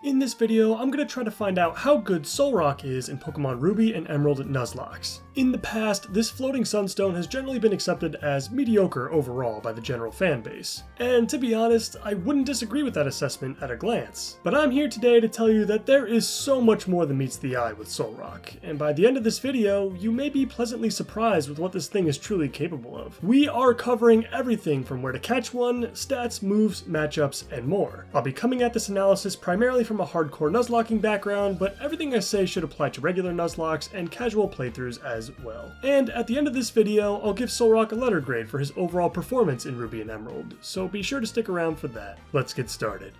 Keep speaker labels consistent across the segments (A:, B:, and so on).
A: In this video, I'm going to try to find out how good Solrock is in Pokemon Ruby and Emerald Nuzlockes. In the past, this floating sunstone has generally been accepted as mediocre overall by the general fan base. And to be honest, I wouldn't disagree with that assessment at a glance. But I'm here today to tell you that there is so much more than meets the eye with Solrock, and by the end of this video, you may be pleasantly surprised with what this thing is truly capable of. We are covering everything from where to catch one, stats, moves, matchups, and more. I'll be coming at this analysis primarily from a hardcore Nuzlocking background, but everything I say should apply to regular Nuzlocks and casual playthroughs as well. And at the end of this video, I'll give Solrock a letter grade for his overall performance in Ruby and Emerald, so be sure to stick around for that. Let's get started.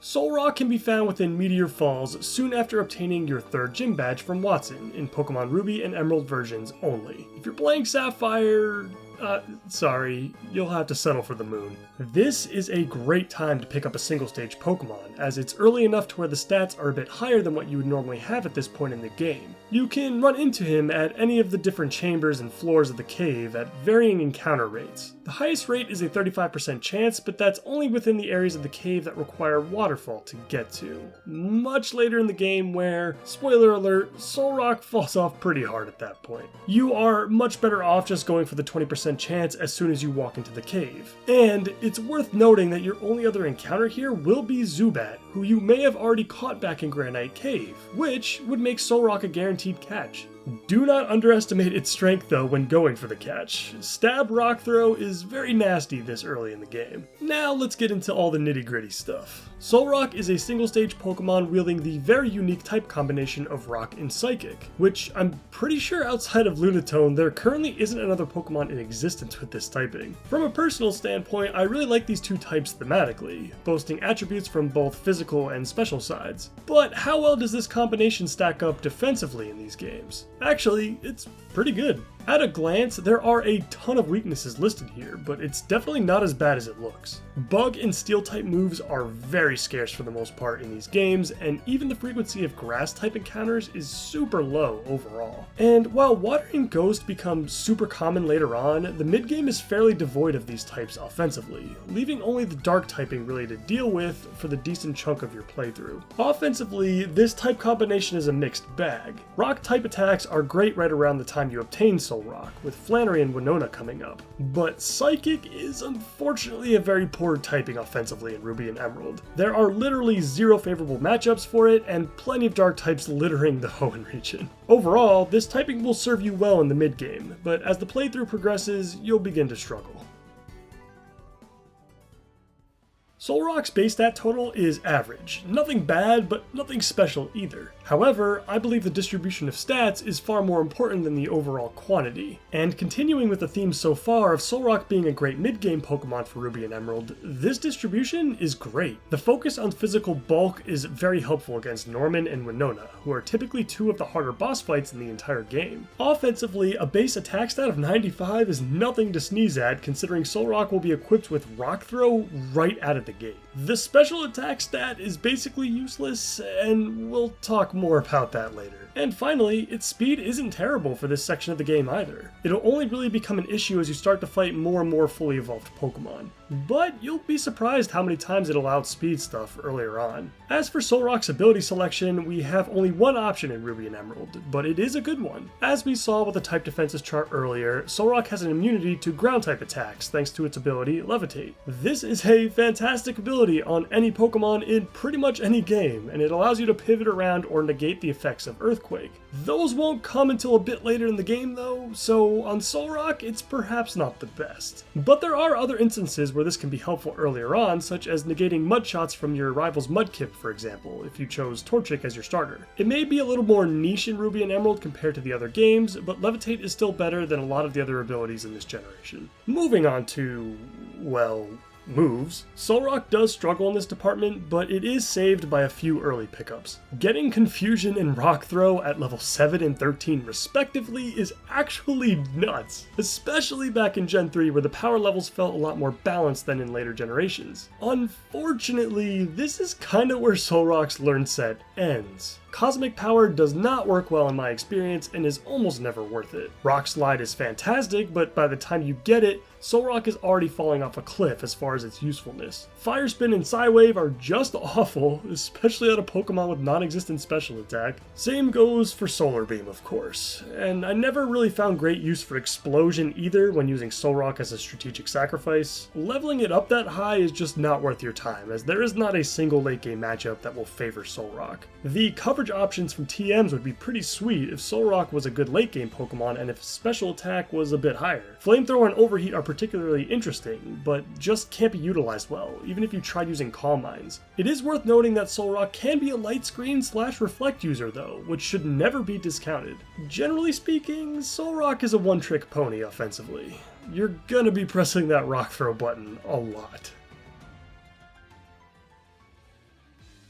A: Solrock can be found within Meteor Falls soon after obtaining your 3rd gym badge from Watson in Pokemon Ruby and Emerald versions only. If you're playing Sapphire, sorry, you'll have to settle for the Moon. This is a great time to pick up a single stage Pokemon, as it's early enough to where the stats are a bit higher than what you would normally have at this point in the game. You can run into him at any of the different chambers and floors of the cave at varying encounter rates. The highest rate is a 35% chance, but that's only within the areas of the cave that require waterfall to get to. Much later in the game where, spoiler alert, Solrock falls off pretty hard at that point. You are much better off just going for the 20% chance as soon as you walk into the cave. And it's worth noting that your only other encounter here will be Zubat, who you may have already caught back in Granite Cave, which would make Solrock a guaranteed catch. Do not underestimate its strength though when going for the catch. Stab Rock Throw is very nasty this early in the game. Now let's get into all the nitty gritty stuff. Solrock is a single stage Pokemon wielding the very unique type combination of Rock and Psychic, which I'm pretty sure outside of Lunatone there currently isn't another Pokemon in existence with this typing. From a personal standpoint, I really like these two types thematically, boasting attributes from both physical and special sides. But how well does this combination stack up defensively in these games? Actually, it's pretty good. At a glance, there are a ton of weaknesses listed here, but it's definitely not as bad as it looks. Bug and Steel type moves are very scarce for the most part in these games, and even the frequency of Grass type encounters is super low overall. And while Water and Ghost become super common later on, the mid-game is fairly devoid of these types offensively, leaving only the Dark typing really to deal with for the decent chunk of your playthrough. Offensively, this type combination is a mixed bag. Rock type attacks are great right around the time you obtain Solrock, with Flannery and Winona coming up. But Psychic is unfortunately a very poor typing offensively in Ruby and Emerald. There are literally zero favorable matchups for it, and plenty of Dark types littering the Hoenn region. Overall, this typing will serve you well in the mid-game, but as the playthrough progresses, you'll begin to struggle. Solrock's base stat total is average. Nothing bad, but nothing special either. However, I believe the distribution of stats is far more important than the overall quantity. And continuing with the theme so far of Solrock being a great mid-game Pokemon for Ruby and Emerald, this distribution is great. The focus on physical bulk is very helpful against Norman and Winona, who are typically two of the harder boss fights in the entire game. Offensively, a base attack stat of 95 is nothing to sneeze at, considering Solrock will be equipped with Rock Throw right out of the gate. The special attack stat is basically useless, and we'll talk more about that later. And finally, its speed isn't terrible for this section of the game either. It'll only really become an issue as you start to fight more and more fully evolved Pokemon. But you'll be surprised how many times it'll outspeed stuff earlier on. As for Solrock's ability selection, we have only one option in Ruby and Emerald, but it is a good one. As we saw with the type defenses chart earlier, Solrock has an immunity to ground type attacks thanks to its ability Levitate. This is a fantastic ability on any Pokemon in pretty much any game, and it allows you to pivot around or negate the effects of Earthquake. Those won't come until a bit later in the game though, so on Solrock it's perhaps not the best. But there are other instances where this can be helpful earlier on, such as negating mud shots from your rival's Mudkip, for example, if you chose Torchic as your starter. It may be a little more niche in Ruby and Emerald compared to the other games, but Levitate is still better than a lot of the other abilities in this generation. Moving on to, well, moves. Solrock does struggle in this department, but it is saved by a few early pickups. Getting Confusion and Rock Throw at level 7 and 13 respectively is actually nuts, especially back in Gen 3 where the power levels felt a lot more balanced than in later generations. Unfortunately, this is kinda where Solrock's learn set ends. Cosmic Power does not work well in my experience and is almost never worth it. Rock Slide is fantastic, but by the time you get it, Solrock is already falling off a cliff as far as its usefulness. Fire Spin and Psywave are just awful, especially on a Pokemon with non-existent special attack. Same goes for Solar Beam, of course, and I never really found great use for Explosion either when using Solrock as a strategic sacrifice. Leveling it up that high is just not worth your time, as there is not a single late game matchup that will favor Solrock. The coverage options from TMs would be pretty sweet if Solrock was a good late game Pokemon and if special attack was a bit higher. Flamethrower and Overheat are particularly interesting, but just can't be utilized well, even if you tried using Calm Minds. It is worth noting that Solrock can be a light screen / reflect user though, which should never be discounted. Generally speaking, Solrock is a one-trick pony offensively. You're gonna be pressing that Rock Throw button a lot.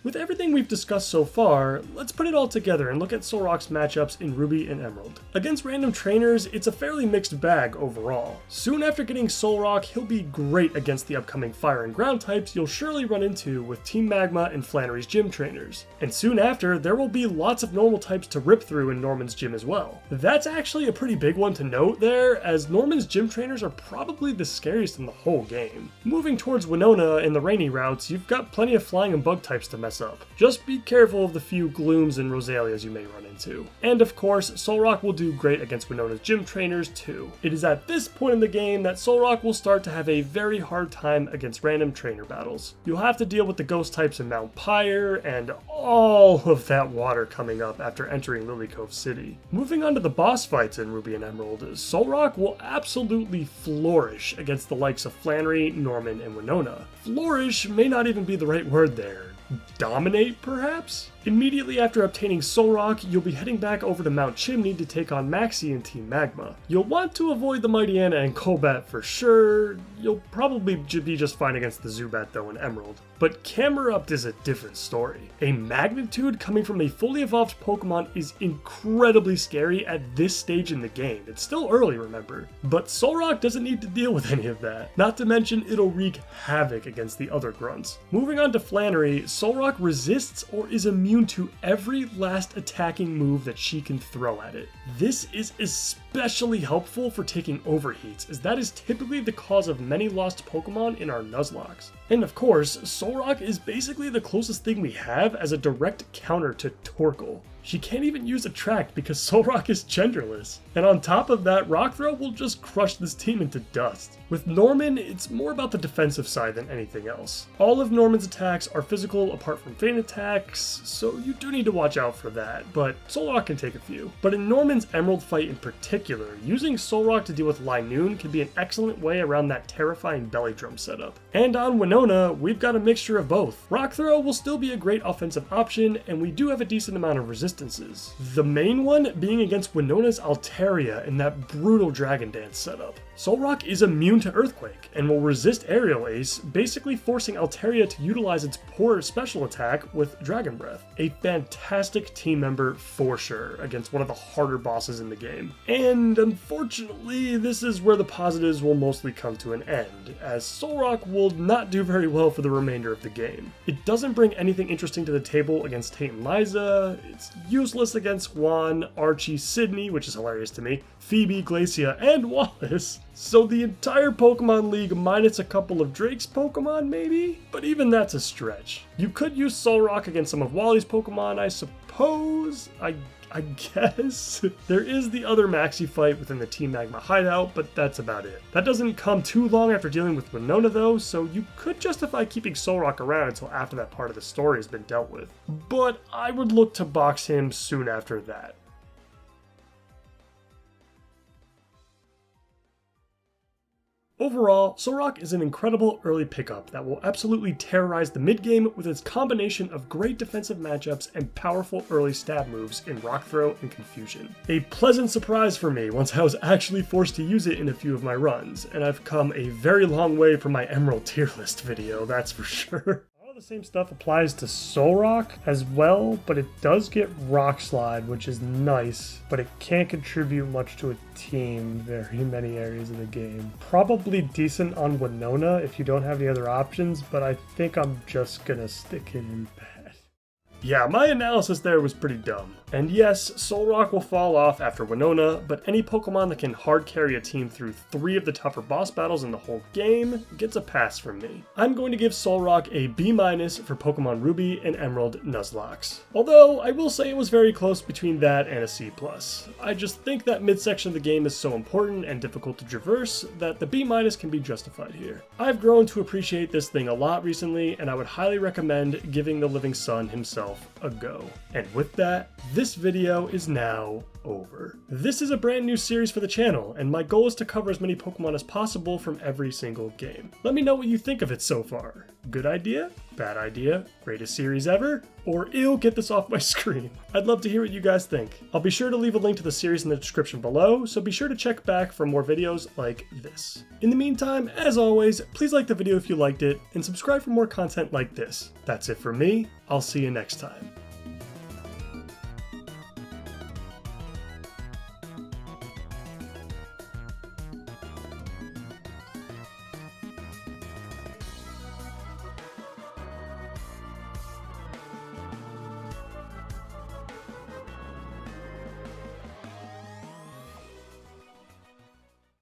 A: With everything we've discussed so far, let's put it all together and look at Solrock's matchups in Ruby and Emerald. Against random trainers, it's a fairly mixed bag overall. Soon after getting Solrock, he'll be great against the upcoming Fire and Ground types you'll surely run into with Team Magma and Flannery's gym trainers. And soon after, there will be lots of normal types to rip through in Norman's gym as well. That's actually a pretty big one to note there, as Norman's gym trainers are probably the scariest in the whole game. Moving towards Winona and the rainy routes, you've got plenty of flying and bug types to mess up. Just be careful of the few Glooms and Rosalias you may run into. And of course, Solrock will do great against Winona's gym trainers too. It is at this point in the game that Solrock will start to have a very hard time against random trainer battles. You'll have to deal with the ghost types in Mount Pyre and all of that water coming up after entering Lily Cove City. Moving on to the boss fights in Ruby and Emerald, Solrock will absolutely flourish against the likes of Flannery, Norman, and Winona. Flourish may not even be the right word there. Dominate, perhaps? Immediately after obtaining Solrock, you'll be heading back over to Mount Chimney to take on Maxie and Team Magma. You'll want to avoid the Mighty Anna and Golbat for sure. You'll probably be just fine against the Zubat though in Emerald. But Camerupt is a different story. A Magnitude coming from a fully evolved Pokemon is incredibly scary at this stage in the game. It's still early, remember. But Solrock doesn't need to deal with any of that. Not to mention it'll wreak havoc against the other grunts. Moving on to Flannery, Solrock resists or is immune to every last attacking move that she can throw at it. This is especially helpful for taking overheats, as that is typically the cause of many lost Pokemon in our Nuzlockes. And of course, Solrock is basically the closest thing we have as a direct counter to Torkoal. She can't even use Attract because Solrock is genderless. And on top of that, Rock Throw will just crush this team into dust. With Norman, it's more about the defensive side than anything else. All of Norman's attacks are physical apart from feint attacks, so you do need to watch out for that, but Solrock can take a few. But in Norman's Emerald fight in particular, using Solrock to deal with Linoone can be an excellent way around that terrifying belly drum setup. And on Winona, we've got a mixture of both. Rock Throw will still be a great offensive option, and we do have a decent amount of resistances. The main one being against Winona's Altaria in that brutal Dragon Dance setup. Solrock is immune to Earthquake and will resist Aerial Ace, basically forcing Altaria to utilize its poor special attack with Dragon Breath. A fantastic team member for sure against one of the harder bosses in the game. And unfortunately, this is where the positives will mostly come to an end, as Solrock will not do very well for the remainder of the game. It doesn't bring anything interesting to the table against Tate and Liza, it's useless against Juan, Archie, Sydney, which is hilarious to me, Phoebe, Glacia, and Wallace. So the entire Pokemon League minus a couple of Drake's Pokemon maybe? But even that's a stretch. You could use Solrock against some of Wally's Pokemon, I suppose? I guess. There is the other Maxi fight within the Team Magma hideout, but that's about it. That doesn't come too long after dealing with Winona though, so you could justify keeping Solrock around until after that part of the story has been dealt with. But I would look to box him soon after that. Overall, Solrock is an incredible early pickup that will absolutely terrorize the mid-game with its combination of great defensive matchups and powerful early stab moves in Rock Throw and Confusion. A pleasant surprise for me once I was actually forced to use it in a few of my runs, and I've come a very long way from my Emerald tier list video, that's for sure. The same stuff applies to Solrock as well, but it does get Rock Slide, which is nice, but it can't contribute much to a team very many areas of the game. Probably decent on Winona if you don't have any other options, but I think I'm just gonna stick it in bad. Yeah, my analysis there was pretty dumb. And yes, Solrock will fall off after Winona, but any Pokemon that can hard carry a team through 3 of the tougher boss battles in the whole game gets a pass from me. I'm going to give Solrock a B- for Pokemon Ruby and Emerald Nuzlockes. Although, I will say it was very close between that and a C+. I just think that midsection of the game is so important and difficult to traverse that the B- can be justified here. I've grown to appreciate this thing a lot recently, and I would highly recommend giving the Living Sun himself a go. And with that, this video is now over. This is a brand new series for the channel, and my goal is to cover as many Pokemon as possible from every single game. Let me know what you think of it so far. Good idea? Bad idea? Greatest series ever? Or ew, get this off my screen. I'd love to hear what you guys think. I'll be sure to leave a link to the series in the description below, so be sure to check back for more videos like this. In the meantime, as always, please like the video if you liked it, and subscribe for more content like this. That's it for me. I'll see you next time.